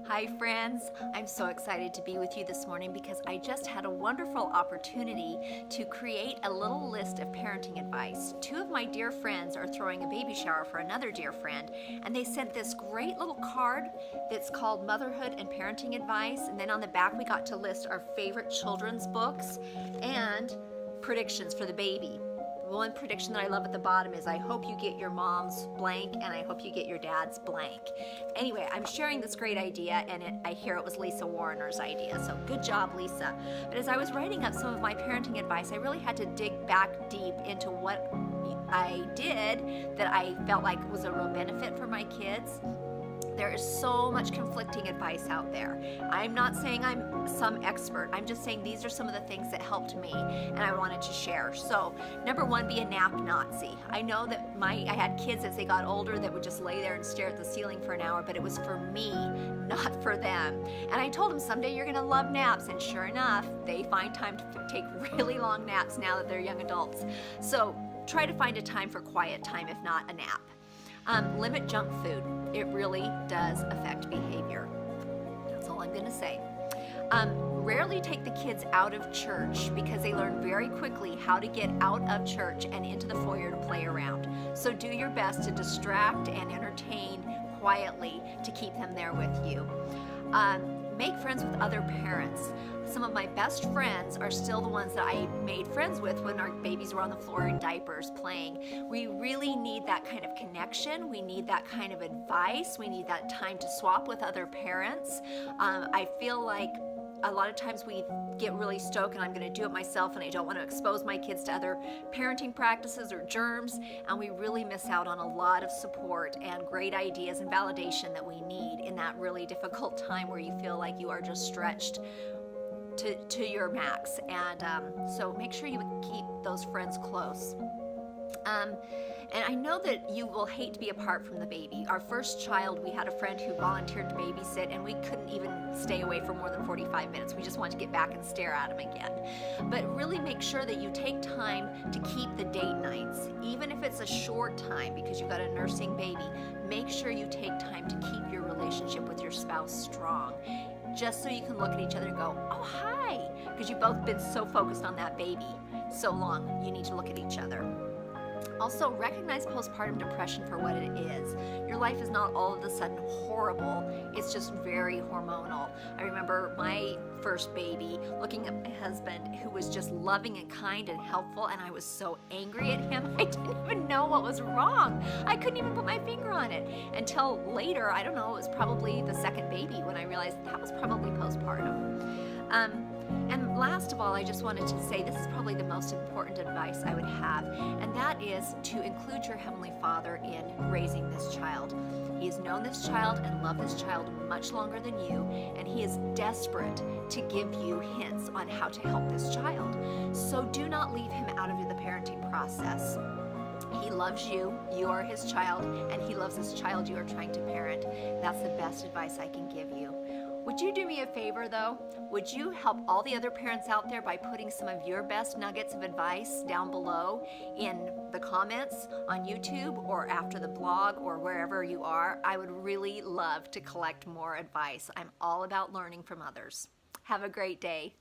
Hi friends, I'm so excited to be with you this morning because I just had a wonderful opportunity to create a little list of parenting advice. Two of my dear friends are throwing a baby shower for another dear friend, and they sent this great little card that's called Motherhood and Parenting Advice, and then on the back we got to list our favorite children's books and predictions for the baby. One prediction that I love at the bottom is I hope you get your mom's blank and I hope you get your dad's blank. Anyway, I'm sharing this great idea and I hear it was Lisa Warner's idea, so good job, Lisa. But as I was writing up some of my parenting advice, I really had to dig back deep into what I did that I felt like was a real benefit for my kids. There is so much conflicting advice out there. I'm not saying I'm some expert. I'm just saying these are some of the things that helped me and I wanted to share. So, number one, be a nap Nazi. I know that I had kids as they got older that would just lay there and stare at the ceiling for an hour, but it was for me, not for them. And I told them someday you're gonna love naps, and sure enough, they find time to take really long naps now that they're young adults. So try to find a time for quiet time, if not a nap. Limit junk food. It really does affect behavior. That's all I'm going to say. Rarely take the kids out of church because they learn very quickly how to get out of church and into the foyer to play around. So do your best to distract and entertain quietly to keep them there with you. Make friends with other parents. Some of my best friends are still the ones that I made friends with when our babies were on the floor in diapers playing. We really need that kind of connection. We need that kind of advice. We need that time to swap with other parents. I feel like a lot of times we get really stoked and I'm going to do it myself and I don't want to expose my kids to other parenting practices or germs, and we really miss out on a lot of support and great ideas and validation that we need in that really difficult time where you feel like you are just stretched to your max. And so make sure you keep those friends close. And I know that you will hate to be apart from the baby. Our first child, we had a friend who volunteered to babysit and we couldn't even stay away for more than 45 minutes. We just wanted to get back and stare at him again. But really make sure that you take time to keep the date nights, even if it's a short time because you've got a nursing baby. Make sure you take time to keep your relationship with your spouse strong, just so you can look at each other and go, oh, hi, because you've both been so focused on that baby so long. You need to look at each other. Also, recognize postpartum depression for what it is. Your life is not all of a sudden horrible. It's just very hormonal. I remember my first baby looking at my husband who was just loving and kind and helpful, and I was so angry at him. I didn't even know what was wrong. I couldn't even put my finger on it until later. I don't know, it was probably the second baby when I realized that was probably postpartum. And last of all, I just wanted to say this is probably the most important advice I would have, and that is to include your Heavenly Father in raising this child. He has known this child and loved this child much longer than you, and He is desperate to give you hints on how to help this child. So do not leave Him out of the parenting process. He loves you, you are His child, and He loves this child you are trying to parent. That's the best advice I can give you. Would you do me a favor though? Would you help all the other parents out there by putting some of your best nuggets of advice down below in the comments on YouTube or after the blog or wherever you are? I would really love to collect more advice. I'm all about learning from others. Have a great day.